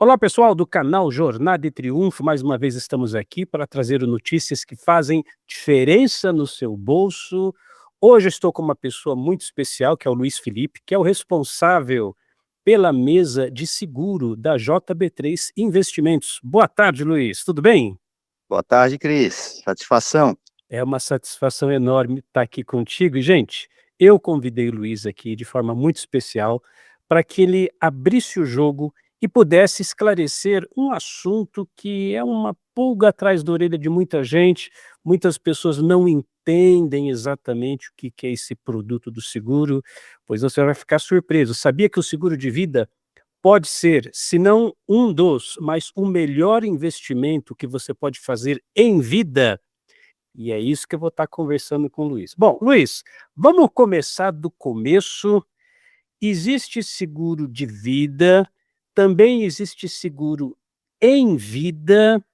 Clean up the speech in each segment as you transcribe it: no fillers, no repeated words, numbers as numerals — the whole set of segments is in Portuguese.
Olá, pessoal do canal Jornada de Triunfo. Mais uma vez estamos aqui para trazer notícias que fazem diferença no seu bolso. Hoje eu estou com uma pessoa muito especial, que é o Luiz Felipe, que é o responsável pela mesa de seguro da JB3 Investimentos. Boa tarde, Luiz. Tudo bem? Boa tarde, Cris. Satisfação. É uma satisfação enorme estar aqui contigo. E, gente, eu convidei o Luiz aqui de forma muito especial para que ele abrisse o jogo e pudesse esclarecer um assunto que é uma pulga atrás da orelha de muita gente. Muitas pessoas não entendem exatamente o que é esse produto do seguro, pois você vai ficar surpreso. Sabia que o seguro de vida pode ser, se não um dos, mas o melhor investimento que você pode fazer em vida? E é isso que eu vou estar conversando com o Luiz. Bom, Luiz, vamos começar do começo. Existe seguro de vida, também existe seguro em vida,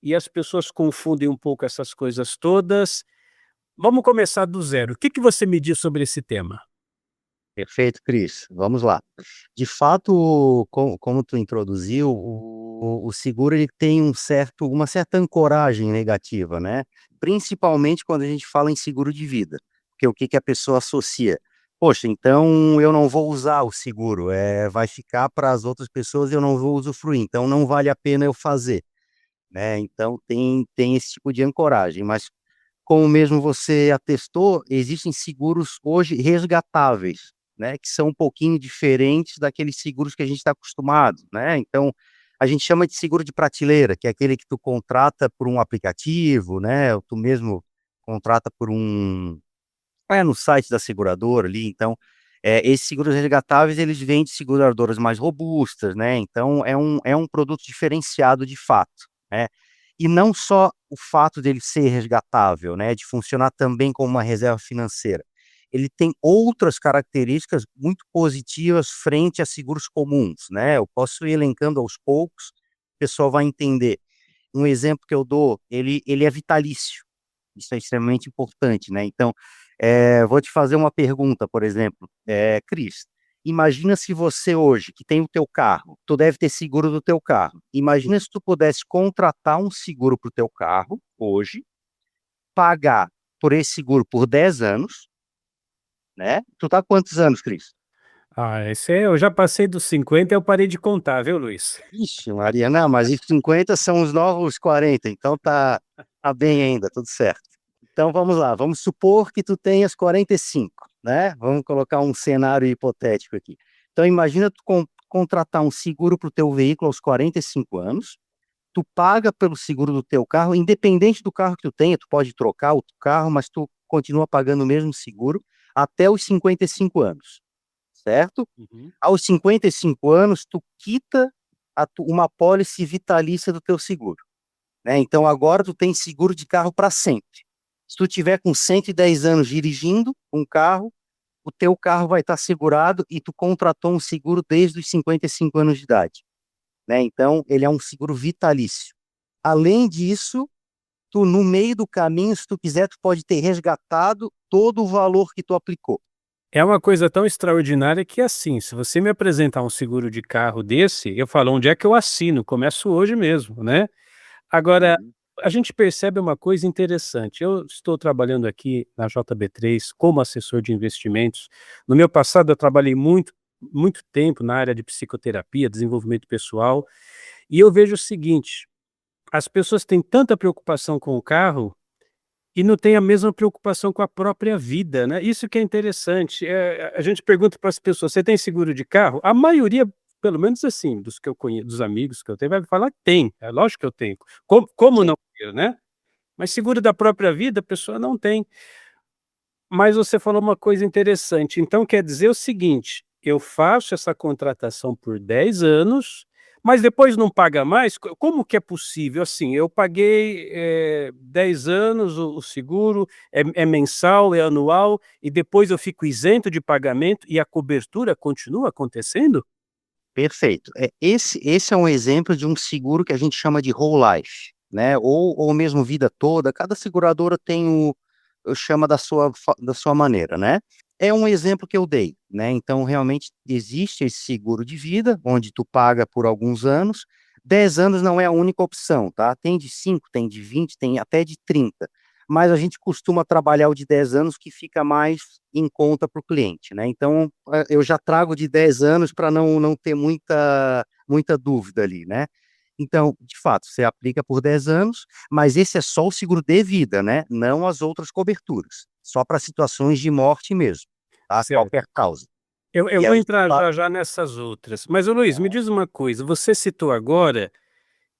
e as pessoas confundem um pouco essas coisas todas. Vamos começar do zero. O que que você me diz sobre esse tema? Perfeito, Cris. Vamos lá. De fato, como tu introduziu, o seguro ele tem uma certa ancoragem negativa, né? Principalmente quando a gente fala em seguro de vida. Porque o que que a pessoa associa? Poxa, então eu não vou usar o seguro, vai ficar para as outras pessoas e eu não vou usufruir, então não vale a pena eu fazer, né? Então tem esse tipo de ancoragem, mas como mesmo você atestou, existem seguros hoje resgatáveis, né, que são um pouquinho diferentes daqueles seguros que a gente está acostumado, né? Então, a gente chama de seguro de prateleira, que é aquele que tu contrata por um aplicativo, né, ou tu mesmo contrata por no site da seguradora ali. Então, esses seguros resgatáveis, eles vêm de seguradoras mais robustas, né? Então é um produto diferenciado de fato, né? E não só o fato dele ser resgatável, né, de funcionar também como uma reserva financeira. Ele tem outras características muito positivas frente a seguros comuns, né? Eu posso ir elencando aos poucos, o pessoal vai entender. Um exemplo que eu dou, ele é vitalício. Isso é extremamente importante, né? Então, vou te fazer uma pergunta, por exemplo, Cris, imagina se você hoje, que tem o teu carro, tu deve ter seguro do teu carro. Imagina se tu pudesse contratar um seguro para o teu carro hoje, pagar por esse seguro por 10 anos, né? Tu tá com quantos anos, Cris? Esse eu já passei dos 50 e eu parei de contar, viu, Luiz? Ixi, Maria, não, mas os 50 são os novos 40, então tá bem ainda, tudo certo. Então vamos lá, vamos supor que tu tenhas 45, né? Vamos colocar um cenário hipotético aqui. Então imagina tu contratar um seguro para o teu veículo aos 45 anos, tu paga pelo seguro do teu carro, independente do carro que tu tenha, tu pode trocar o carro, mas tu continua pagando o mesmo seguro até os 55 anos, certo? Uhum. Aos 55 anos, tu quita uma pólice vitalícia do teu seguro, né? Então agora tu tem seguro de carro para sempre. Se tu tiver com 110 anos dirigindo um carro, o teu carro vai estar segurado e tu contratou um seguro desde os 55 anos de idade, né? Então ele é um seguro vitalício. Além disso, tu no meio do caminho, se tu quiser, tu pode ter resgatado todo o valor que tu aplicou. É uma coisa tão extraordinária que, assim, se você me apresentar um seguro de carro desse, eu falo: "Onde é que eu assino?". Começo hoje mesmo, né. Agora, Uhum. a gente percebe uma coisa interessante. Eu estou trabalhando aqui na JB3 como assessor de investimentos. No meu passado, eu trabalhei muito tempo na área de psicoterapia, desenvolvimento pessoal, e eu vejo o seguinte: as pessoas têm tanta preocupação com o carro e não têm a mesma preocupação com a própria vida, né. Isso que é interessante. A gente pergunta para as pessoas: "Você tem seguro de carro?". A maioria, pelo menos assim, dos que eu conheço, dos amigos que eu tenho, vai falar que tem. É lógico que eu tenho. Como Sim. não ter, né? Mas seguro da própria vida a pessoa não tem. Mas você falou uma coisa interessante, então quer dizer o seguinte: eu faço essa contratação por 10 anos, mas depois não paga mais? Como que é possível? Assim, eu paguei, 10 anos o seguro, é mensal, é anual, e depois eu fico isento de pagamento e a cobertura continua acontecendo? Perfeito. Esse é um exemplo de um seguro que a gente chama de whole life, né, ou mesmo vida toda. Cada seguradora tem chama da sua maneira, né. É um exemplo que eu dei, né? Então, realmente, existe esse seguro de vida, onde tu paga por alguns anos. 10 anos não é a única opção, tá? Tem de 5, tem de 20, tem até de 30. Mas a gente costuma trabalhar o de 10 anos que fica mais em conta para o cliente, né? Então, eu já trago de 10 anos para não ter muita dúvida ali, né? Então, de fato, você aplica por 10 anos, mas esse é só o seguro de vida, né? Não as outras coberturas. Só para situações de morte mesmo, tá? Certo. Qualquer causa. Eu E vou aí, entrar já já nessas outras. Mas, ô Luiz, me diz uma coisa, você citou agora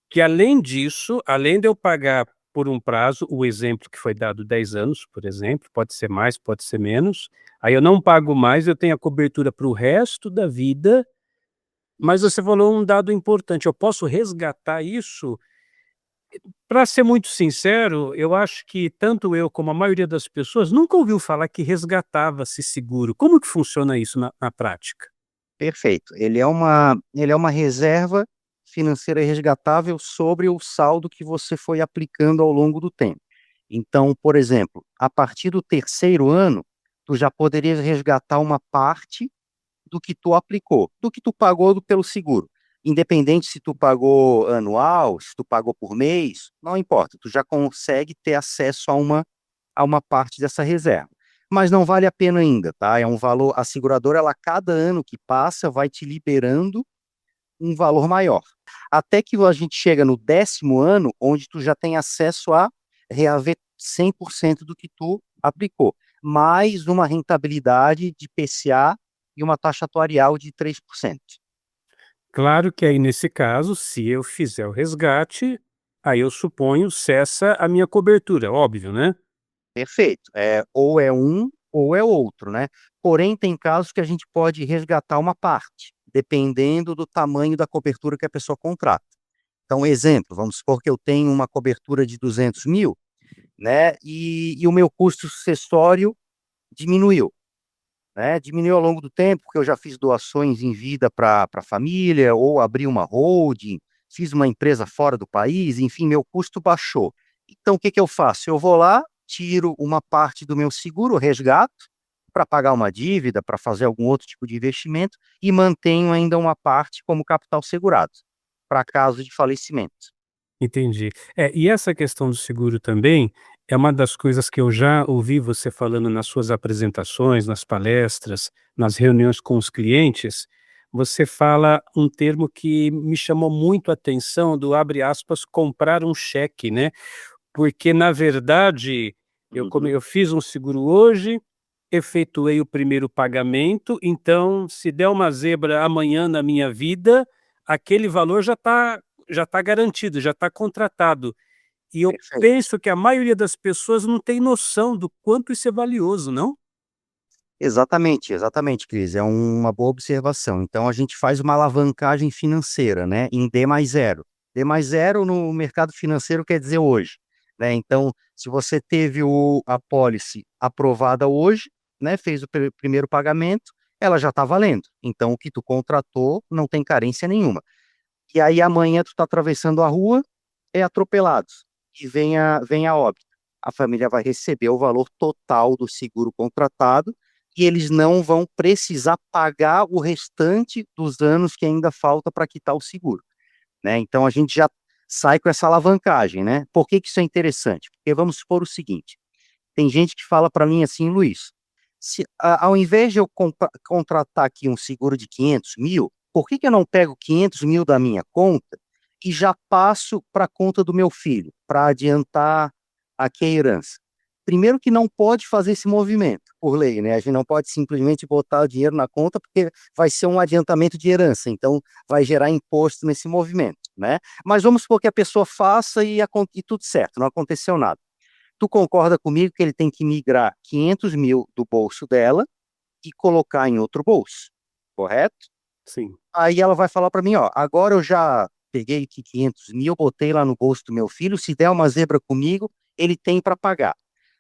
que além disso, além de eu pagar por um prazo, o exemplo que foi dado 10 anos, por exemplo, pode ser mais, pode ser menos, aí eu não pago mais, eu tenho a cobertura para o resto da vida, mas isso. você falou um dado importante, eu posso resgatar isso? Para ser muito sincero, eu acho que tanto eu como a maioria das pessoas nunca ouviu falar que resgatava-se seguro. Como que funciona isso na prática? Perfeito. Ele é uma reserva financeira resgatável sobre o saldo que você foi aplicando ao longo do tempo. Então, por exemplo, a partir do terceiro ano, tu já poderias resgatar uma parte do que tu aplicou, do que tu pagou pelo seguro. Independente se tu pagou anual, se tu pagou por mês, não importa, tu já consegue ter acesso a uma parte dessa reserva. Mas não vale a pena ainda, tá? É um valor, a seguradora, ela cada ano que passa vai te liberando um valor maior. Até que a gente chega no 10º ano, onde tu já tem acesso a reaver 100% do que tu aplicou, mais uma rentabilidade de PCA e uma taxa atuarial de 3%. Claro que aí nesse caso, se eu fizer o resgate, aí eu suponho cessa a minha cobertura, óbvio, né? Perfeito. Ou é um ou é outro, né? Porém, tem casos que a gente pode resgatar uma parte, dependendo do tamanho da cobertura que a pessoa contrata. Então, exemplo, vamos supor que eu tenho uma cobertura de 200 mil, né? E o meu custo sucessório diminuiu, né? Diminuiu ao longo do tempo, porque eu já fiz doações em vida para a família, ou abri uma holding, fiz uma empresa fora do país, enfim, meu custo baixou. Então, o que que eu faço? Eu vou lá, tiro uma parte do meu seguro, resgato, para pagar uma dívida, para fazer algum outro tipo de investimento, e mantenho ainda uma parte como capital segurado, para caso de falecimento. Entendi. E essa questão do seguro também é uma das coisas que eu já ouvi você falando nas suas apresentações, nas palestras, nas reuniões com os clientes. Você fala um termo que me chamou muito a atenção do abre aspas, comprar um cheque, né? Porque na verdade Uhum. eu fiz um seguro hoje, efetuei o primeiro pagamento, então se der uma zebra amanhã na minha vida, aquele valor já tá garantido, já está contratado. E eu Perfeito. penso que a maioria das pessoas não tem noção do quanto isso é valioso, não? Exatamente, exatamente, Cris, é uma boa observação. Então a gente faz uma alavancagem financeira, né, em D mais zero. D mais zero no mercado financeiro quer dizer hoje, né? Então, se você teve a pólice aprovada hoje, né, fez o primeiro pagamento, ela já está valendo. Então o que tu contratou não tem carência nenhuma. E aí amanhã tu está atravessando a rua, é atropelado e vem a óbito. A família vai receber o valor total do seguro contratado e eles não vão precisar pagar o restante dos anos que ainda falta para quitar o seguro, né? Então a gente já sai com essa alavancagem, né? Por que que isso é interessante? Porque vamos supor o seguinte, tem gente que fala para mim assim: "Luiz, ao invés de eu contratar aqui um seguro de 500 mil, por que que eu não pego 500 mil da minha conta e já passo para a conta do meu filho, para adiantar aqui a herança?" Primeiro que não pode fazer esse movimento, por lei, né? A gente não pode simplesmente botar o dinheiro na conta, porque vai ser um adiantamento de herança, então vai gerar imposto nesse movimento, né? Mas vamos supor que a pessoa faça e tudo certo, não aconteceu nada. Tu concorda comigo que ele tem que migrar 500 mil do bolso dela e colocar em outro bolso, correto? Sim. Aí ela vai falar para mim, ó, agora eu já peguei aqui 500 mil, botei lá no bolso do meu filho, se der uma zebra comigo, ele tem para pagar.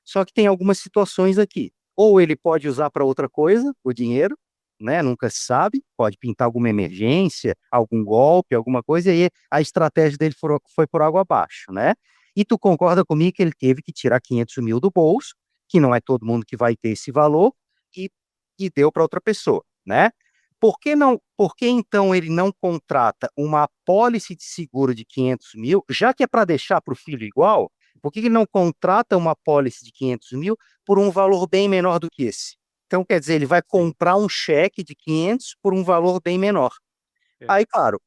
Só que tem algumas situações aqui. Ou ele pode usar para outra coisa, o dinheiro, né? Nunca se sabe, pode pintar alguma emergência, algum golpe, alguma coisa, e aí a estratégia dele foi por água abaixo, né? E tu concorda comigo que ele teve que tirar 500 mil do bolso, que não é todo mundo que vai ter esse valor, e, e deu para outra pessoa. né? Por que então ele não contrata uma apólice de seguro de 500 mil, já que é para deixar para o filho igual? Por que ele não contrata uma apólice de 500 mil por um valor bem menor do que esse? Então, quer dizer, ele vai Sim. comprar um cheque de 500 por um valor bem menor. É. Aí, claro,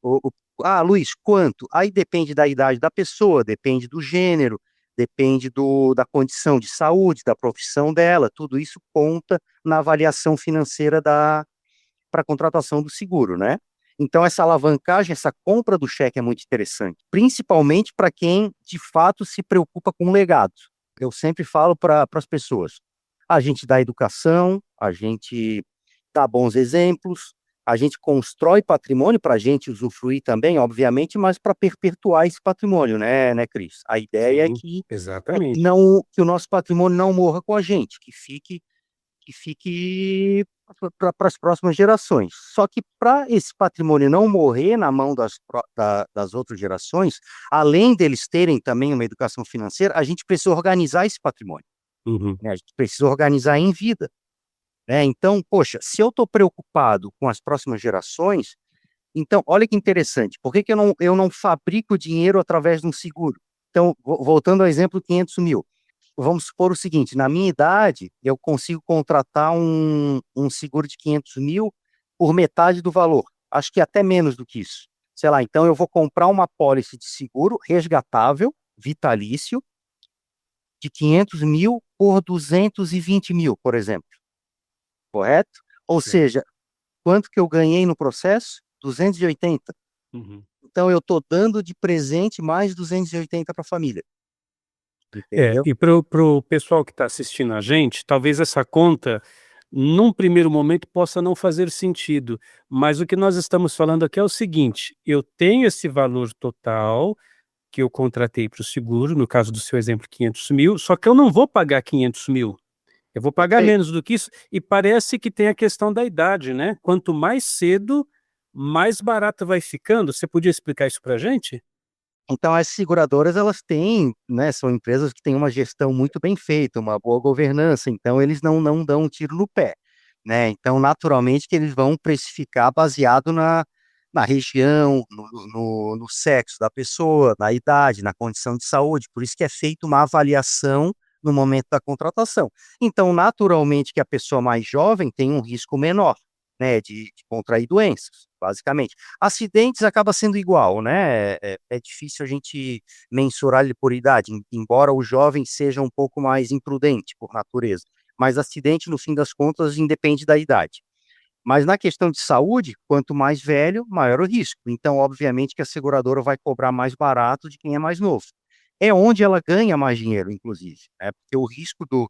Luiz, quanto? Aí depende da idade da pessoa, depende do gênero, depende da condição de saúde, da profissão dela, tudo isso conta na avaliação financeira para a contratação do seguro, né? Então, essa alavancagem, essa compra do cheque é muito interessante, principalmente para quem, de fato, se preocupa com o legado. Eu sempre falo para as pessoas, a gente dá educação, a gente dá bons exemplos, a gente constrói patrimônio para a gente usufruir também, obviamente, mas para perpetuar esse patrimônio, né, Cris? A ideia Sim, é exatamente. que o nosso patrimônio não morra com a gente, que fique para as próximas gerações. Só que para esse patrimônio não morrer na mão das outras gerações, além deles terem também uma educação financeira, a gente precisa organizar esse patrimônio, Uhum. né? A gente precisa organizar em vida, né? Então, poxa, se eu estou preocupado com as próximas gerações, então, olha que interessante, por que que eu não fabrico dinheiro através de um seguro? Então, voltando ao exemplo 500 mil, vamos supor o seguinte, na minha idade, eu consigo contratar um seguro de 500 mil por metade do valor, acho que até menos do que isso. Sei lá, então eu vou comprar uma pólice de seguro resgatável, vitalício, de 500 mil por 220 mil, por exemplo, correto? Ou Sim. seja, quanto que eu ganhei no processo? 280. Uhum. Então eu estou dando de presente mais 280 para a família, É, entendeu? e para o pessoal que está assistindo a gente, talvez essa conta, num primeiro momento, possa não fazer sentido, mas o que nós estamos falando aqui é o seguinte: eu tenho esse valor total que eu contratei para o seguro, no caso do seu exemplo, 500 mil, só que eu não vou pagar 500 mil, eu vou pagar Perfeito. menos do que isso, e parece que tem a questão da idade, né? Quanto mais cedo, mais barato vai ficando. Você podia explicar isso para a gente? Então as seguradoras elas têm, né, são empresas que têm uma gestão muito bem feita, uma boa governança, então eles não dão um tiro no pé, né? Então naturalmente que eles vão precificar baseado na região, no sexo da pessoa, na idade, na condição de saúde, por isso que é feita uma avaliação no momento da contratação. Então naturalmente que a pessoa mais jovem tem um risco menor, né, de contrair doenças, basicamente. Acidentes acaba sendo igual, né? É difícil a gente mensurar ele por idade, embora o jovem seja um pouco mais imprudente por natureza. Mas acidente, no fim das contas, independe da idade. Mas na questão de saúde, quanto mais velho, maior o risco. Então, obviamente, que a seguradora vai cobrar mais barato de quem é mais novo. É onde ela ganha mais dinheiro, inclusive, né? Porque o risco de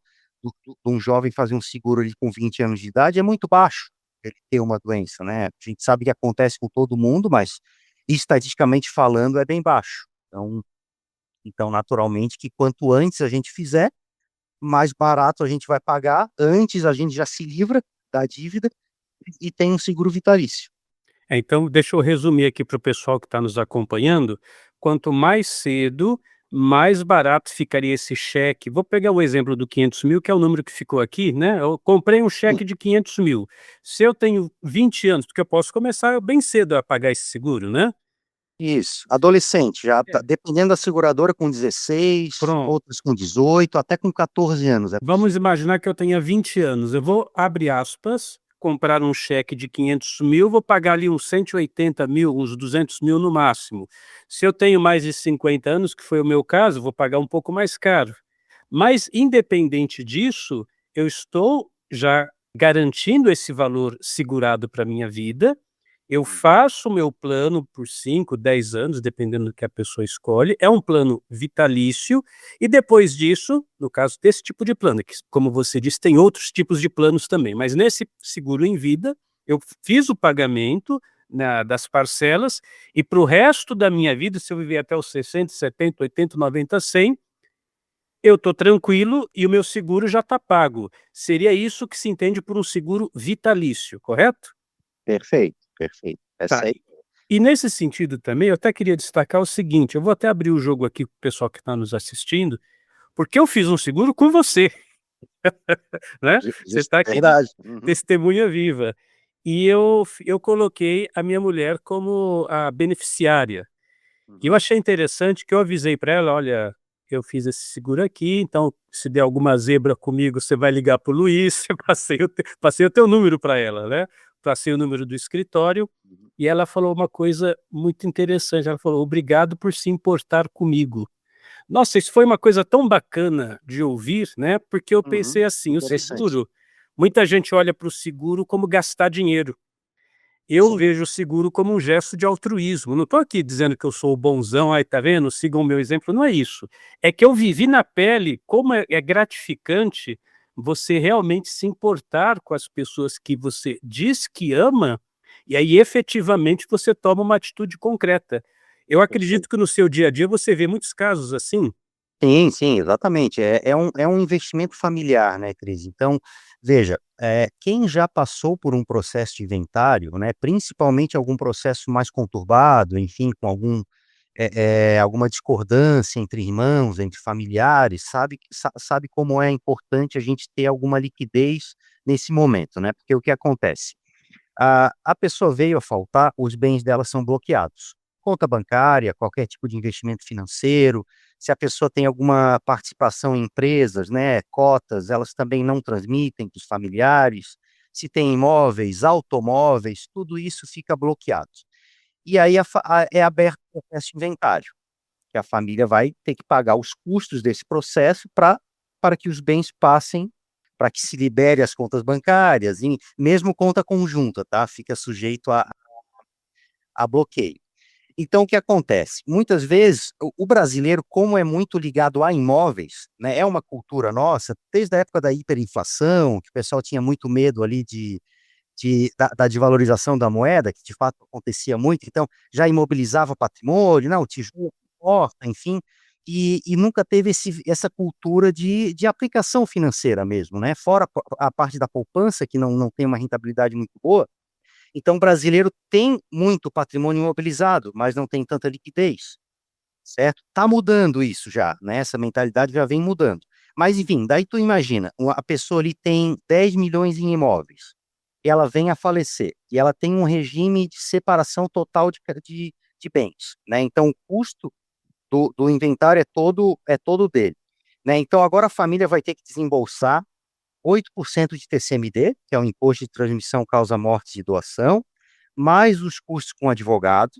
um jovem fazer um seguro ali com 20 anos de idade é muito baixo, ele ter uma doença, né? A gente sabe que acontece com todo mundo, mas estatisticamente falando é bem baixo. Então, naturalmente, que quanto antes a gente fizer, mais barato a gente vai pagar, antes a gente já se livra da dívida e tem um seguro vitalício. É, então deixa eu resumir aqui para o pessoal que está nos acompanhando, quanto mais cedo, mais barato ficaria esse cheque. Vou pegar o exemplo do 500 mil, que é o número que ficou aqui, né, eu comprei um Sim, cheque de 500 mil. Se eu tenho 20 anos, porque eu posso começar bem cedo a pagar esse seguro, né? isso. Adolescente, já É. tá, dependendo da seguradora, com 16, Pronto. outras com 18, até com 14 anos é Vamos possível. imaginar que eu tenha 20 anos, eu vou, abre aspas, comprar um cheque de 500 mil, vou pagar ali uns 180 mil, uns 200 mil no máximo. Se eu tenho mais de 50 anos, que foi o meu caso, vou pagar um pouco mais caro. Mas independente disso, eu estou já garantindo esse valor segurado para a minha vida, eu Uhum. faço o meu plano por 5, 10 anos, dependendo do que a pessoa escolhe, é um plano vitalício, e depois disso, no caso desse tipo de plano, que como você disse, tem outros tipos de planos também, mas nesse seguro em vida, eu fiz o pagamento das parcelas, e para o resto da minha vida, se eu viver até os 60, 70, 80, 90, 100, eu estou tranquilo e o meu seguro já está pago. Seria isso que se entende por um seguro vitalício, correto? Perfeito, perfeito. Tá. Essa aí. E nesse sentido também, eu até queria destacar o seguinte, eu vou até abrir o jogo aqui para o pessoal que está nos assistindo, porque eu fiz um seguro com você, né, você está aqui de Verdade. Uhum. testemunha viva. e eu coloquei a minha mulher como a beneficiária. E eu Uhum, achei interessante que eu avisei para ela: "Olha, eu fiz esse seguro aqui, então se der alguma zebra comigo, você vai ligar para o Luiz", eu passei o teu número para ela, né, passei o número do escritório, uhum, e ela falou uma coisa muito interessante, ela falou: "Obrigado por se importar comigo". Nossa, isso foi uma coisa tão bacana de ouvir, né, porque eu uhum. pensei assim, o Interessante. seguro muita gente olha para o seguro como gastar dinheiro. Eu Sim, vejo o seguro como um gesto de altruísmo, não estou aqui dizendo que eu sou o bonzão, "Ai, tá vendo, sigam o meu exemplo", não é isso. É que eu vivi na pele como é gratificante você realmente se importar com as pessoas que você diz que ama, e aí efetivamente você toma uma atitude concreta. Eu acredito perfeito. que no seu dia a dia você vê muitos casos assim? Sim, sim, exatamente. É um investimento familiar, né, Cris. Então, veja, quem já passou por um processo de inventário, né, principalmente algum processo mais conturbado, enfim, com alguma discordância entre irmãos, entre familiares, sabe como é importante a gente ter alguma liquidez nesse momento, né, porque o que acontece? A pessoa veio a faltar, os bens dela são bloqueados. Conta bancária, qualquer tipo de investimento financeiro, se a pessoa tem alguma participação em empresas, né, cotas, elas também não transmitem para os familiares. Se tem imóveis, automóveis, tudo isso fica bloqueado. E aí é aberto o processo de inventário, que a família vai ter que pagar os custos desse processo para que os bens passem, para que se libere as contas bancárias, e mesmo conta conjunta, tá, fica sujeito a bloqueio. Então o que acontece? Muitas vezes o brasileiro, como é muito ligado a imóveis, né, é uma cultura nossa, desde a época da hiperinflação, que o pessoal tinha muito medo ali da desvalorização da moeda, que de fato acontecia muito, então já imobilizava patrimônio, não, o tijolo, porta, enfim, e nunca teve essa cultura de aplicação financeira mesmo, né, fora a parte da poupança, que não tem uma rentabilidade muito boa, então o brasileiro tem muito patrimônio imobilizado, mas não tem tanta liquidez, certo? Tá mudando isso já, né, essa mentalidade já vem mudando. Mas enfim, daí tu imagina, a pessoa ali tem 10 milhões em imóveis, e ela vem a falecer, e ela tem um regime de separação total de bens, né, então o custo do inventário é todo dele, né, então agora a família vai ter que desembolsar 8% de TCMD, que é o Imposto de Transmissão Causa Morte e Doação, mais os custos com advogado,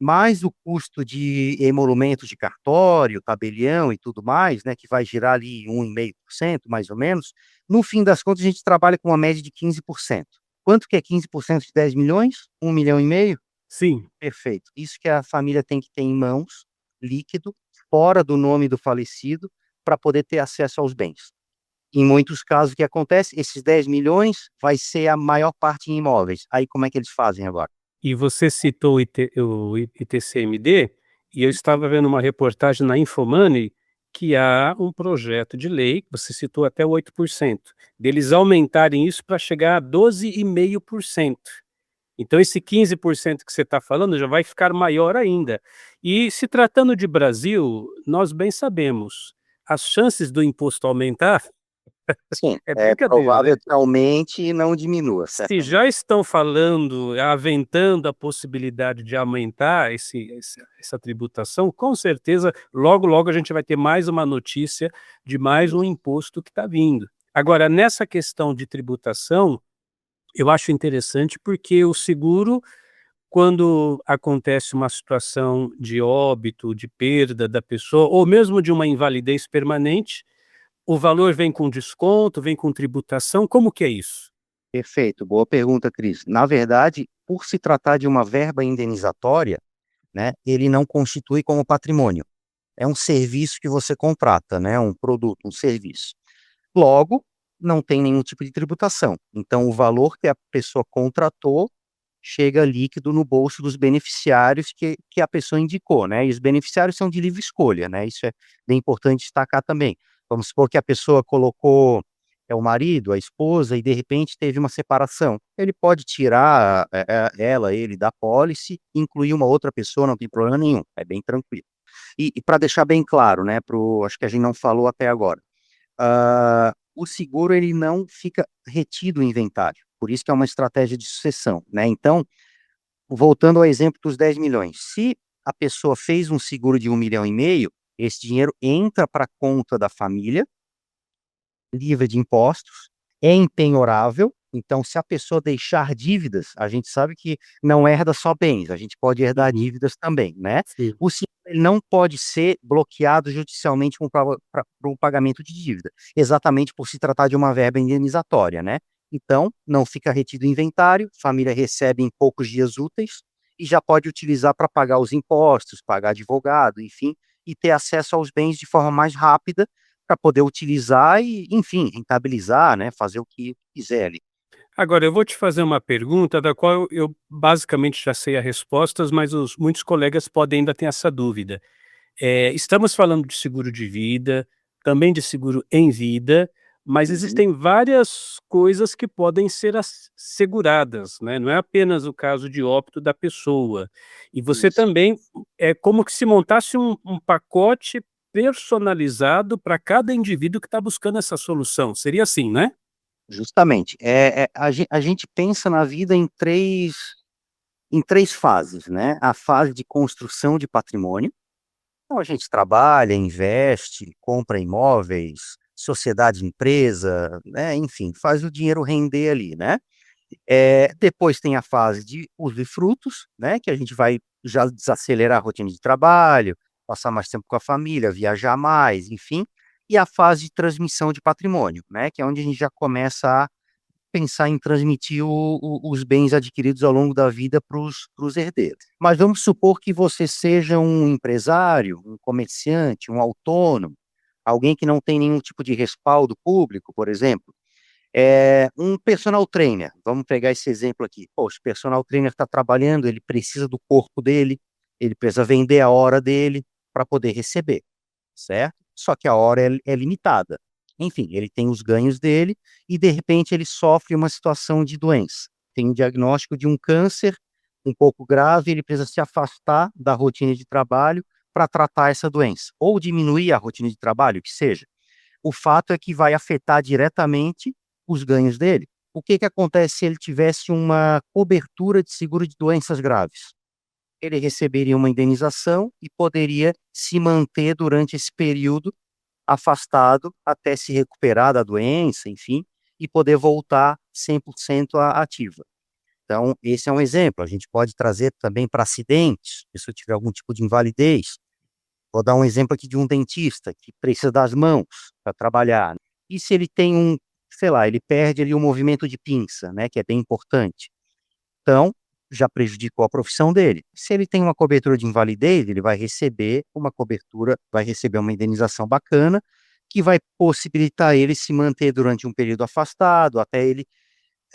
mais o custo de emolumento de cartório, tabelião e tudo mais, né, que vai girar ali 1,5%, mais ou menos. No fim das contas, a gente trabalha com uma média de 15%. Quanto que é 15% de 10 milhões? 1,5 milhão? Sim. Perfeito. Isso que a família tem que ter em mãos, líquido, fora do nome do falecido, para poder ter acesso aos bens. Em muitos casos, o que acontece? Esses 10 milhões vai ser a maior parte em imóveis. Aí como é que eles fazem agora? E você citou o ITCMD, e eu estava vendo uma reportagem na Infomoney que há um projeto de lei, você citou até o 8%, deles aumentarem isso para chegar a 12,5%. Então esse 15% que você está falando já vai ficar maior ainda. E se tratando de Brasil, nós bem sabemos, as chances do imposto aumentar Sim, é é brincadeira, provável né? que aumente e não diminua, Se certamente. já estão falando, aventando a possibilidade de aumentar essa tributação, com certeza, logo, logo a gente vai ter mais uma notícia de mais um Isso. imposto que está vindo. Agora, nessa questão de tributação, eu acho interessante porque o seguro, quando acontece uma situação de óbito, de perda da pessoa, ou mesmo de uma invalidez permanente, o valor vem com desconto, vem com tributação, como que é isso? Perfeito, boa pergunta, Cris. Na verdade, por se tratar de uma verba indenizatória, né, ele não constitui como patrimônio. É um serviço que você contrata, né, um produto, um serviço. Logo, não tem nenhum tipo de tributação. Então, o valor que a pessoa contratou chega líquido no bolso dos beneficiários que a pessoa indicou, né? E os beneficiários são de livre escolha, né? Isso é bem importante destacar também. Vamos supor que a pessoa colocou o marido, a esposa, e de repente teve uma separação. Ele pode tirar ela, ele da pólice, incluir uma outra pessoa, não tem problema nenhum, é bem tranquilo. E para deixar bem claro, né, acho que a gente não falou até agora, o seguro ele não fica retido em inventário. por isso que é uma estratégia de sucessão, né. Então, voltando ao exemplo dos 10 milhões, se a pessoa fez um seguro de 1,5 milhão, esse dinheiro entra para a conta da família, livre de impostos, é impenhorável, então se a pessoa deixar dívidas, a gente sabe que não herda só bens, a gente pode herdar Uhum. dívidas também, né. Sim. O seguro ele não pode ser bloqueado judicialmente para o pagamento de dívida, exatamente por se tratar de uma verba indenizatória, né. Então, não fica retido inventário, família recebe em poucos dias úteis e já pode utilizar para pagar os impostos, pagar advogado, enfim, e ter acesso aos bens de forma mais rápida, para poder utilizar e, enfim, rentabilizar, né, fazer o que quiser ali. Agora eu vou te fazer uma pergunta da qual eu basicamente já sei a respostas, mas os muitos colegas podem ainda ter essa dúvida. Estamos falando de seguro de vida, também de seguro em vida, mas Uhum. existem várias coisas que podem ser seguradas, né? Não é apenas o caso de óbito da pessoa. E você Isso, também é como que se montasse um pacote personalizado para cada indivíduo que está buscando essa solução. Seria assim, né? justamente. A gente pensa na vida em 3 fases, né, a fase de construção de patrimônio, então a gente trabalha, investe, compra imóveis, sociedade empresa, né, enfim, faz o dinheiro render ali, né. Depois tem a fase de usufrutos, né, que a gente vai já desacelerar a rotina de trabalho, passar mais tempo com a família, viajar mais, enfim. E a fase de transmissão de patrimônio, né, que é onde a gente já começa a pensar em transmitir os bens adquiridos ao longo da vida para os herdeiros. Mas vamos supor que você seja um empresário, um comerciante, um autônomo, alguém que não tem nenhum tipo de respaldo público, por exemplo. Um personal trainer, vamos pegar esse exemplo aqui. Poxa, o personal trainer está trabalhando, ele precisa do corpo dele, ele precisa vender a hora dele para poder receber, certo? Só que a hora é limitada. Enfim, ele tem os ganhos dele e de repente ele sofre uma situação de doença. Tem um diagnóstico de um câncer um pouco grave, ele precisa se afastar da rotina de trabalho para tratar essa doença, ou diminuir a rotina de trabalho, que seja. O fato é que vai afetar diretamente os ganhos dele. O que que acontece se ele tivesse uma cobertura de seguro de doenças graves? Ele receberia uma indenização e poderia se manter durante esse período afastado até se recuperar da doença, enfim, e poder voltar 100% ativa. Então, esse é um exemplo. A gente pode trazer também para acidentes, se eu tiver algum tipo de invalidez. Vou dar um exemplo aqui de um dentista que precisa das mãos para trabalhar. E se ele tem sei lá, ele perde ali o movimento de pinça, né, que é bem importante. Então, já prejudicou a profissão dele. Se ele tem uma cobertura de invalidez, ele vai receber uma indenização bacana, que vai possibilitar ele se manter durante um período afastado, até ele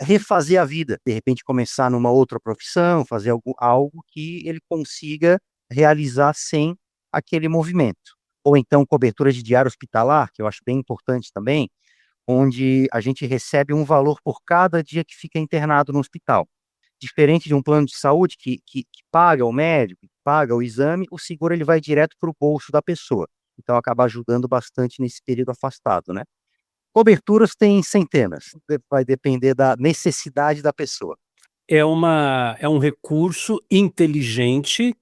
refazer a vida, de repente começar numa outra profissão, fazer algo que ele consiga realizar sem aquele movimento. Ou então cobertura de diário hospitalar, que eu acho bem importante também, onde a gente recebe um valor por cada dia que fica internado no hospital. Diferente de um plano de saúde que paga o médico, que paga o exame, o seguro ele vai direto para o bolso da pessoa. Então acaba ajudando bastante nesse período afastado, né. Coberturas tem centenas, vai depender da necessidade da pessoa. É um recurso inteligente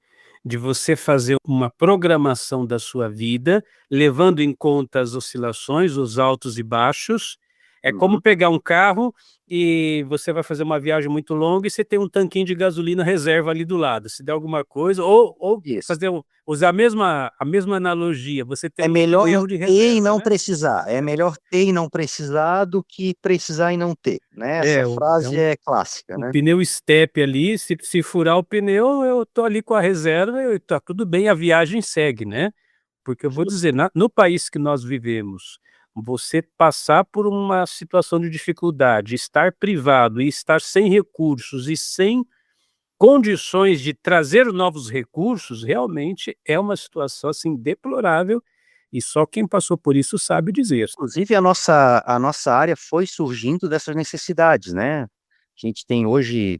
de você fazer uma programação da sua vida, levando em conta as oscilações, os altos e baixos. É como Uhum. pegar um carro e você vai fazer uma viagem muito longa e você tem um tanquinho de gasolina reserva ali do lado. Se der alguma coisa ou Isso. fazer usar a mesma analogia, você tem É um melhor erro de ter e reserva, não né. precisar, é melhor ter e não precisar do que precisar e não ter, né, essa É, é frase um é clássica, O né. pneu estepe ali, se furar o pneu, eu tô ali com a reserva e tá tudo bem, a viagem segue, né. Porque eu vou Justo. dizer, no país que nós vivemos, você passar por uma situação de dificuldade, estar privado e estar sem recursos e sem condições de trazer novos recursos, realmente é uma situação, assim, deplorável, e só quem passou por isso sabe dizer. Inclusive a nossa área foi surgindo dessas necessidades, né. A gente tem hoje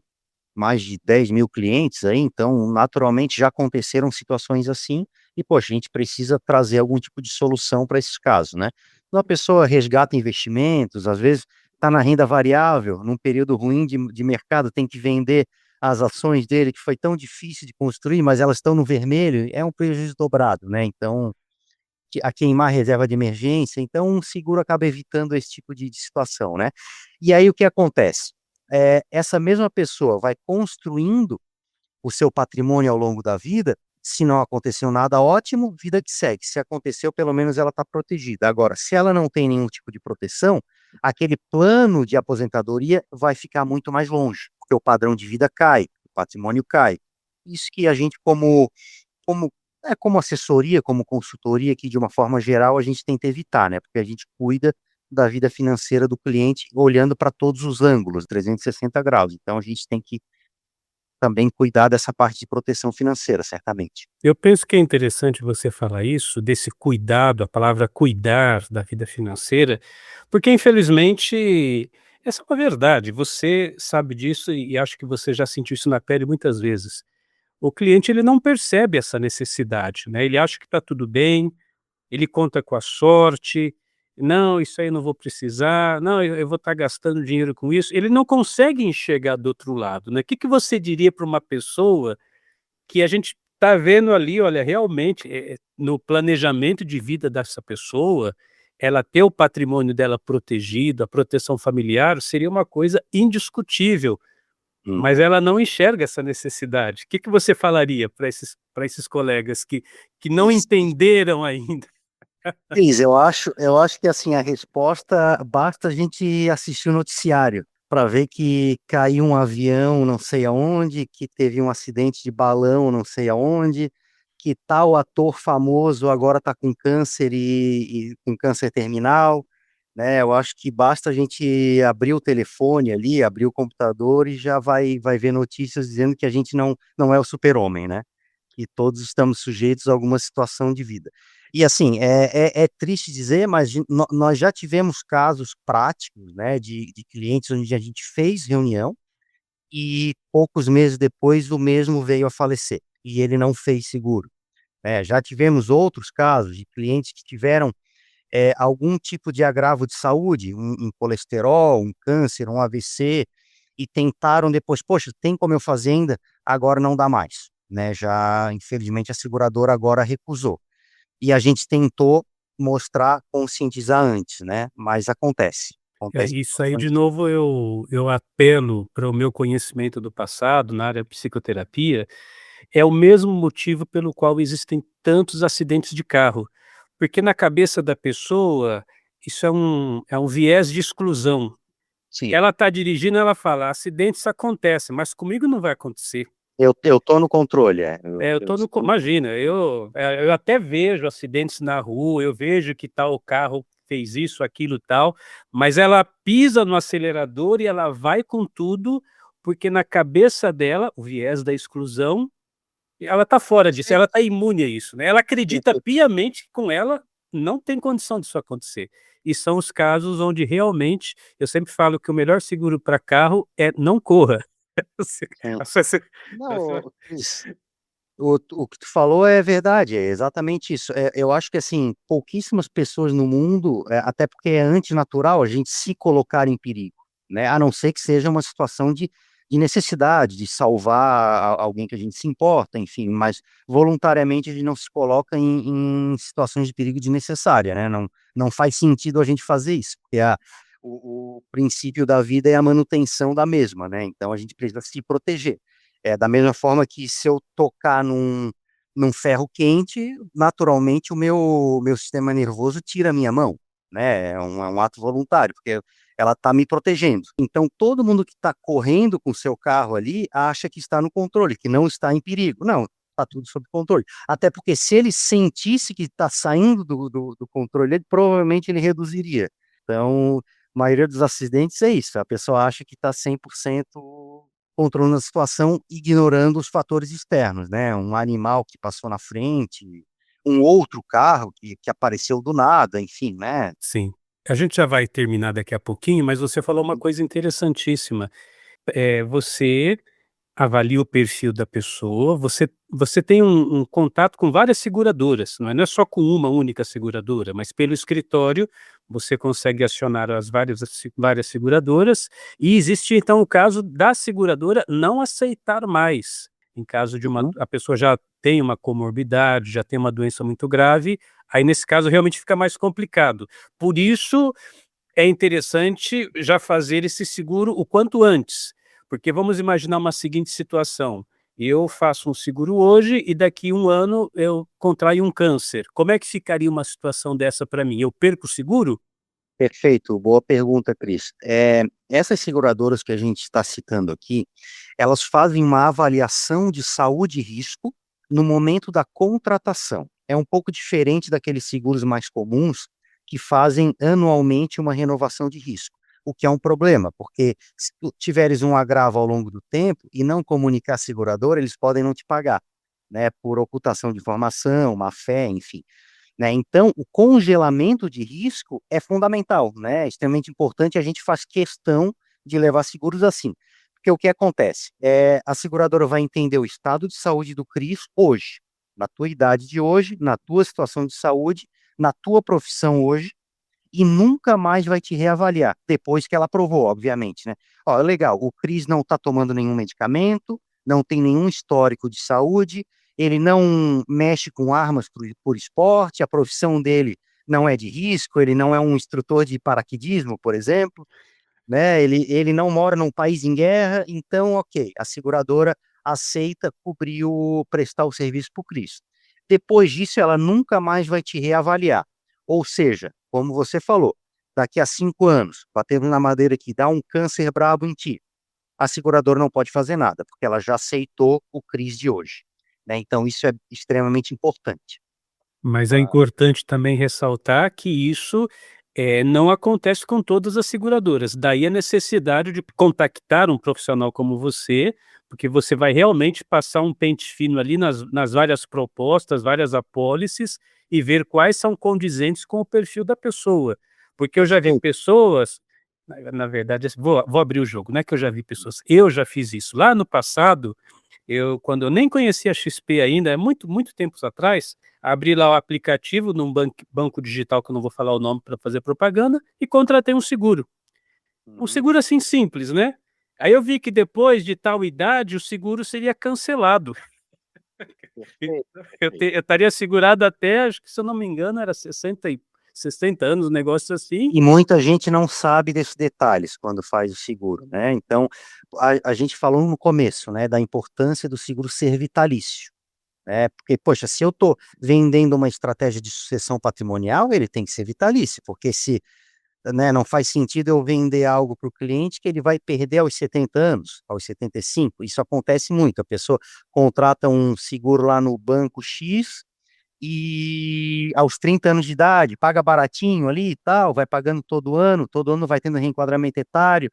mais de 10 mil clientes aí, então naturalmente já aconteceram situações assim, e poxa, a gente precisa trazer algum tipo de solução para esses casos, né. Então a pessoa resgata investimentos, às vezes tá na renda variável, num período ruim de mercado, tem que vender as ações dele, que foi tão difícil de construir, mas elas estão no vermelho, é um prejuízo dobrado, né, então, a queimar reserva de emergência, então um seguro acaba evitando esse tipo de situação, né. E aí o que acontece? Essa mesma pessoa vai construindo o seu patrimônio ao longo da vida, se não aconteceu nada, ótimo, vida que segue. Se aconteceu, pelo menos ela está protegida. Agora, se ela não tem nenhum tipo de proteção, aquele plano de aposentadoria vai ficar muito mais longe, porque o padrão de vida cai, o patrimônio cai. Isso que a gente, como, como assessoria, como consultoria, que de uma forma geral a gente tenta evitar, né? Porque a gente cuida da vida financeira do cliente olhando para todos os ângulos, 360 graus. Então a gente tem que também cuidar dessa parte de proteção financeira, certamente. Eu penso que é interessante você falar isso, desse cuidado, a palavra cuidar da vida financeira, porque infelizmente essa é uma verdade, você sabe disso e acho que você já sentiu isso na pele muitas vezes. O cliente ele não percebe essa necessidade, né, ele acha que está tudo bem, ele conta com a sorte, "Não, isso aí eu não vou precisar, não, eu vou estar gastando dinheiro com isso", ele não consegue enxergar do outro lado, né. Que você diria para uma pessoa que a gente está vendo ali, olha, realmente, no planejamento de vida dessa pessoa, ela ter o patrimônio dela protegido, a proteção familiar, seria uma coisa indiscutível, Hum. mas ela não enxerga essa necessidade. Que você falaria para esses colegas que não entenderam ainda? Cris, eu acho que, assim, a resposta basta a gente assistir o noticiário para ver que caiu um avião não sei aonde, que teve um acidente de balão não sei aonde, que tal ator famoso agora está com câncer e com câncer terminal, né, eu acho que basta a gente abrir o telefone ali, abrir o computador e já vai ver notícias dizendo que a gente não é o super-homem, né, que todos estamos sujeitos a alguma situação de vida. E assim, é triste dizer, mas nós já tivemos casos práticos, né, de clientes onde a gente fez reunião e poucos meses depois o mesmo veio a falecer, e ele não fez seguro, né. Já tivemos outros casos de clientes que tiveram, algum tipo de agravo de saúde, um colesterol, um câncer, um AVC, e tentaram depois: "Poxa, tem como eu fazer ainda?", agora não dá mais, né, já infelizmente a seguradora agora recusou. E a gente tentou mostrar, conscientizar antes, né, mas acontece Isso aí situações. de novo eu apelo para o meu conhecimento do passado na área psicoterapia, é o mesmo motivo pelo qual existem tantos acidentes de carro, porque na cabeça da pessoa, isso é um viés de exclusão. Sim, Ela está dirigindo, ela fala: "Acidentes acontecem, mas comigo não vai acontecer". eu tô no controle, Eu eu tô no co estou no controle. imagina, eu até vejo acidentes na rua, eu vejo que tal carro fez isso, aquilo, tal, mas ela pisa no acelerador e ela vai com tudo, porque na cabeça dela, o viés da exclusão, ela tá fora disso, ela tá imune a isso, né, ela acredita piamente que com ela não tem condição disso acontecer. E são os casos onde realmente, eu sempre falo que o melhor seguro para carro é não corra. Você Sim. a sua se a sua Não, Cris, o que tu falou é verdade, é exatamente isso. Eu acho que, assim, pouquíssimas pessoas no mundo, até porque é antinatural a gente se colocar em perigo, né, a não ser que seja uma situação de necessidade, de salvar alguém que a gente se importa, enfim, mas voluntariamente a gente não se coloca em situações de perigo desnecessária, né, não faz sentido a gente fazer isso, porque o princípio da vida é a manutenção da mesma, né, então a gente precisa se proteger. Da mesma forma que se eu tocar num ferro quente, naturalmente o meu sistema nervoso tira a minha mão, né, é um ato voluntário, porque ela está me protegendo. Então todo mundo que está correndo com o seu carro ali, acha que está no controle, que não está em perigo. Não, está tudo sob controle. Até porque se ele sentisse que está saindo do controle, ele provavelmente ele reduziria. Então, a maioria dos acidentes é isso, a pessoa acha que está 100% controlando a situação, ignorando os fatores externos, né, um animal que passou na frente, um outro carro que apareceu do nada, enfim, né. Sim. A gente já vai terminar daqui a pouquinho, mas você falou uma coisa interessantíssima. Você avalia o perfil da pessoa, você tem um contato com várias seguradoras, não é só com uma única seguradora, mas pelo escritório você consegue acionar as várias seguradoras, e existe então o caso da seguradora não aceitar mais, em caso de uma Uhum. a pessoa já tem uma comorbidade, já tem uma doença muito grave, aí nesse caso realmente fica mais complicado. Por isso é interessante já fazer esse seguro o quanto antes, porque vamos imaginar uma seguinte situação: eu faço um seguro hoje e daqui 1 ano eu contraio um câncer. Como é que ficaria uma situação dessa para mim? Eu perco o seguro? Perfeito, boa pergunta, Cris. Essas seguradoras que a gente está citando aqui, elas fazem uma avaliação de saúde e risco no momento da contratação. É um pouco diferente daqueles seguros mais comuns que fazem anualmente uma renovação de risco, o que é um problema, porque se tu tiveres um agravo ao longo do tempo e não comunicar à seguradora, eles podem não te pagar, né, por ocultação de informação, má fé, enfim. Né, então o congelamento de risco é fundamental, né, é extremamente importante, a gente faz questão de levar seguros assim, porque o que acontece, a seguradora vai entender o estado de saúde do CRIs hoje, na tua idade de hoje, na tua situação de saúde, na tua profissão hoje, e nunca mais vai te reavaliar, depois que ela aprovou, obviamente, né. Ó, legal, o Cris não está tomando nenhum medicamento, não tem nenhum histórico de saúde, ele não mexe com armas por esporte, a profissão dele não é de risco, ele não é um instrutor de paraquedismo, por exemplo, né, ele não mora num país em guerra, então ok, a seguradora aceita prestar o serviço para o Cris. Depois disso, ela nunca mais vai te reavaliar. Ou seja, como você falou, daqui a 5 anos, batendo na madeira que dá um câncer brabo em ti, a seguradora não pode fazer nada, porque ela já aceitou o Cris de hoje, né, então isso é extremamente importante. Mas é importante também ressaltar que isso, não acontece com todas as seguradoras, daí a necessidade de contactar um profissional como você, porque você vai realmente passar um pente fino ali nas várias propostas, várias apólices, e ver quais são condizentes com o perfil da pessoa. Porque eu já vi Perfeito. pessoas, na verdade, assim, vou abrir o jogo, não é que eu já vi pessoas, eu já fiz isso. Lá no passado, quando eu nem conhecia a XP ainda, é muito, muito tempos atrás, abri lá o aplicativo num banco digital que eu não vou falar o nome para fazer propaganda, e contratei um seguro. Um Uhum. seguro assim simples, né. Aí eu vi que depois de tal idade o seguro seria cancelado. Perfeito, Eu perfeito. estaria segurado até, acho que se eu não me engano era 60 anos, um negócio assim. E muita gente não sabe desses detalhes quando faz o seguro, né, então, a gente falou no começo, né, da importância do seguro ser vitalício, né, porque, poxa, se eu estou vendendo uma estratégia de sucessão patrimonial, ele tem que ser vitalício, porque se, né, não faz sentido eu vender algo para o cliente que ele vai perder aos 70 anos, aos 75, isso acontece muito, a pessoa contrata um seguro lá no banco X, e aos 30 anos de idade, paga baratinho ali e tal, vai pagando todo ano vai tendo reenquadramento etário,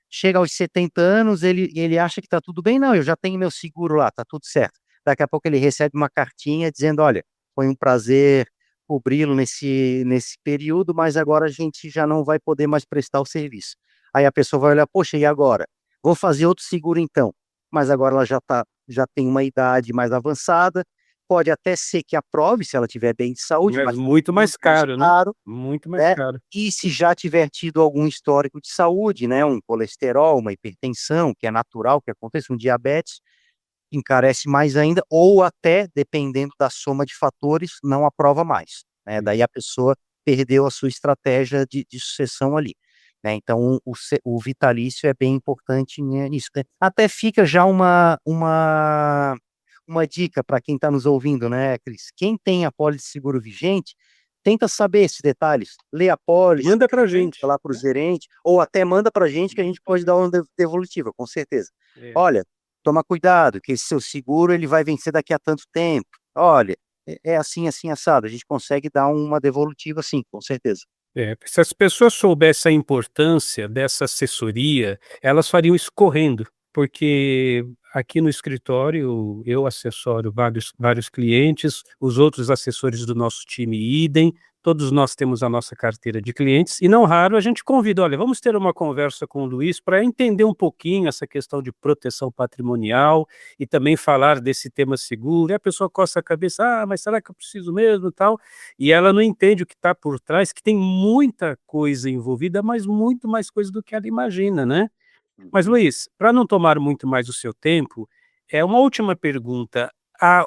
chega aos 70 anos, ele acha que está tudo bem, não, eu já tenho meu seguro lá, está tudo certo. Daqui a pouco ele recebe uma cartinha dizendo: "Olha, foi um prazer cobri-lo nesse período, mas agora a gente já não vai poder mais prestar o serviço". Aí a pessoa vai olhar: "Poxa, e agora? Vou fazer outro seguro então". Mas agora ela já tem uma idade mais avançada, pode até ser que aprove se ela tiver bem de saúde, Mas mas muito mais muito mais caro, né, caro, muito mais né. caro. E se já tiver tido algum histórico de saúde, né, um colesterol, uma hipertensão, que é natural que aconteça, um diabetes, encarece mais ainda, ou até, dependendo da soma de fatores, não aprova mais, né, daí a pessoa perdeu a sua estratégia de sucessão ali, né, então o vitalício é bem importante, né, nisso, né. Até fica já uma dica para quem está nos ouvindo, né, Cris, quem tem apólice de seguro vigente, tenta saber esses detalhes, lê a apólice, Manda pra pergunta gente, lá para o né. gerente, ou até manda para a gente que a gente pode dar uma devolutiva, com certeza. É. "Olha, toma cuidado, que esse seu seguro ele vai vencer daqui a tanto tempo. Olha, é assim, assim, assado", a gente consegue dar uma devolutiva sim, com certeza. É, se as pessoas soubessem a importância dessa assessoria, elas fariam isso correndo, porque aqui no escritório eu assessoro vários clientes, os outros assessores do nosso time idem, todos nós temos a nossa carteira de clientes e não raro a gente convida: "Olha, vamos ter uma conversa com o Luiz para entender um pouquinho essa questão de proteção patrimonial e também falar desse tema seguro", e a pessoa coça a cabeça: "Ah, mas será que eu preciso mesmo e tal?", e ela não entende o que está por trás, que tem muita coisa envolvida, mas muito mais coisa do que ela imagina, né. Mas Uhum. Luiz, para não tomar muito mais o seu tempo, é uma última pergunta,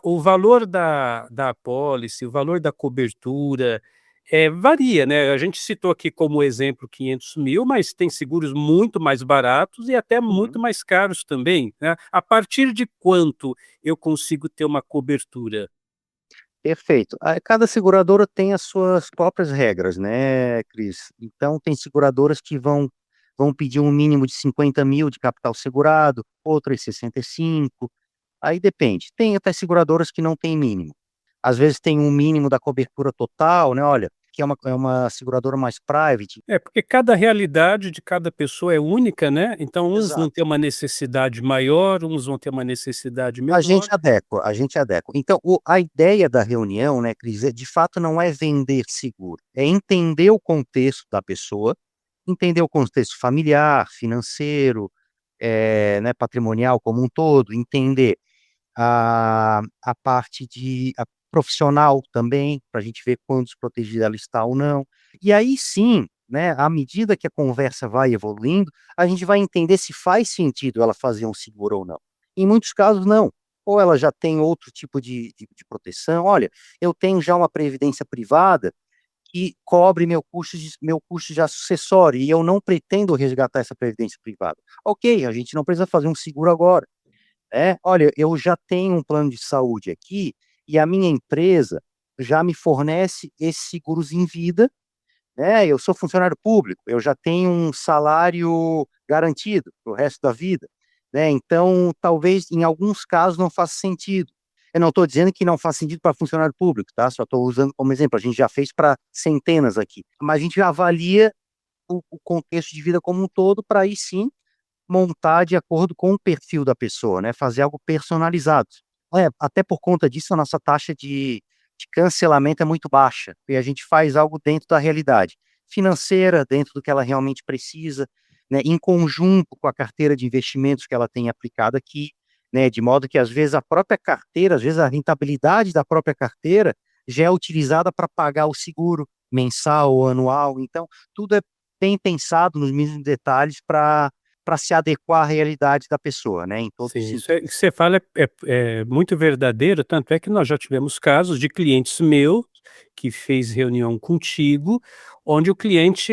o valor da apólice, o valor da cobertura, varia, né, a gente citou aqui como exemplo 500.000, mas tem seguros muito mais baratos e até muito Uhum. mais caros também, né. A partir de quanto eu consigo ter uma cobertura? Perfeito. Cada seguradora tem as suas próprias regras, né, Cris. Então tem seguradoras que vão pedir um mínimo de 50.000 de capital segurado, outras 65, aí depende. Tem até seguradoras que não têm mínimo. Às vezes tem um mínimo da cobertura total, né, olha, que é uma seguradora mais private. É, porque cada realidade de cada pessoa é única, né, então uns vão ter Exato. uma necessidade maior, uns vão ter uma necessidade A gente menor. adequa, a gente adequa. Então a ideia da reunião, né, Cris, de fato não é vender seguro, é entender o contexto da pessoa, entender o contexto familiar, financeiro, né, patrimonial como um todo, entender a parte profissional também, para a gente ver quão desprotegida ela está ou não. E aí sim, né, à medida que a conversa vai evoluindo, a gente vai entender se faz sentido ela fazer um seguro ou não. Em muitos casos, não. Ou ela já tem outro tipo de proteção. Olha, eu tenho já uma previdência privada que cobre meu custo de acessório e eu não pretendo resgatar essa previdência privada. Ok, a gente não precisa fazer um seguro agora. Olha, eu já tenho um plano de saúde aqui e a minha empresa já me fornece esses seguros em vida, né, eu sou funcionário público, eu já tenho um salário garantido para o resto da vida, né, então talvez em alguns casos não faça sentido. Eu não estou dizendo que não faz sentido para funcionário público, tá, só estou usando como exemplo, a gente já fez para centenas aqui, mas a gente avalia o contexto de vida como um todo para aí sim montar de acordo com o perfil da pessoa, né, fazer algo personalizado. Até por conta disso a nossa taxa de cancelamento é muito baixa, e a gente faz algo dentro da realidade financeira, dentro do que ela realmente precisa, né, em conjunto com a carteira de investimentos que ela tem aplicado aqui, né, de modo que às vezes a própria carteira, às vezes a rentabilidade da própria carteira já é utilizada para pagar o seguro mensal ou anual, então tudo é bem pensado nos mínimos detalhes para se adequar à realidade da pessoa, né, em todos os Sim, isso que sentidos. você fala é muito verdadeiro, tanto é que nós já tivemos casos de clientes meus, que fez reunião contigo, onde o cliente,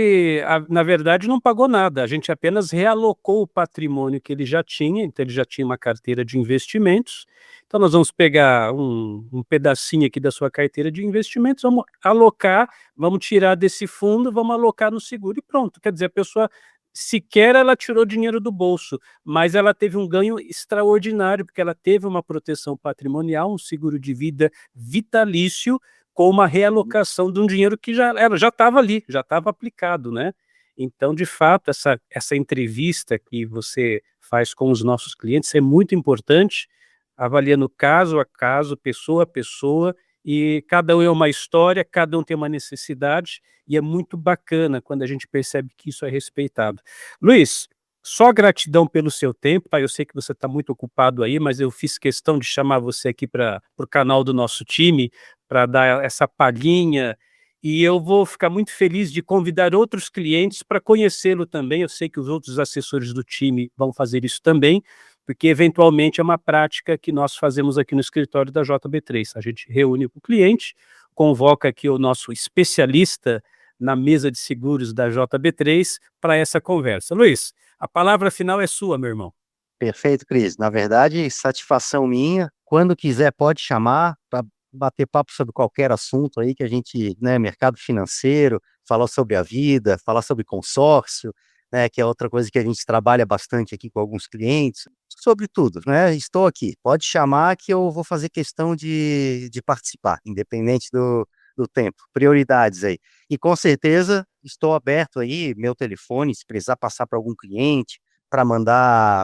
na verdade, não pagou nada, a gente apenas realocou o patrimônio que ele já tinha, então ele já tinha uma carteira de investimentos, então nós vamos pegar um pedacinho aqui da sua carteira de investimentos, vamos alocar, vamos tirar desse fundo, vamos alocar no seguro e pronto, quer dizer, a pessoa sequer ela tirou dinheiro do bolso, mas ela teve um ganho extraordinário, porque ela teve uma proteção patrimonial, um seguro de vida vitalício, com uma Uhum. realocação de um dinheiro que já estava ali, já estava aplicado, né. Então, de fato, essa entrevista que você faz com os nossos clientes é muito importante, avaliando caso a caso, pessoa a pessoa, e cada um é uma história, cada um tem uma necessidade, e é muito bacana quando a gente percebe que isso é respeitado. Luiz, só gratidão pelo seu tempo, tá, eu sei que você está muito ocupado aí, mas eu fiz questão de chamar você aqui para o canal do nosso time, para dar essa palhinha, e eu vou ficar muito feliz de convidar outros clientes para conhecê-lo também, eu sei que os outros assessores do time vão fazer isso também, porque eventualmente é uma prática que nós fazemos aqui no escritório da JB3, a gente reúne o cliente, convoca aqui o nosso especialista na mesa de seguros da JB3 para essa conversa. Luiz, a palavra final é sua, meu irmão. Perfeito, Cris. Na verdade, satisfação minha. Quando quiser pode chamar para bater papo sobre qualquer assunto aí que a gente, né, mercado financeiro, falar sobre a vida, falar sobre consórcio, né, que é outra coisa que a gente trabalha bastante aqui com alguns clientes, sobre tudo, né, estou aqui. Pode chamar que eu vou fazer questão de participar, independente do tempo. Prioridades aí. E com certeza estou aberto aí, meu telefone, se precisar passar para algum cliente, para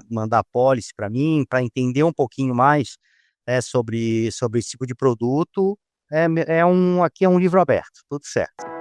mandar policy para mim, para entender um pouquinho mais, sobre esse tipo de produto, aqui é um livro aberto, tudo certo.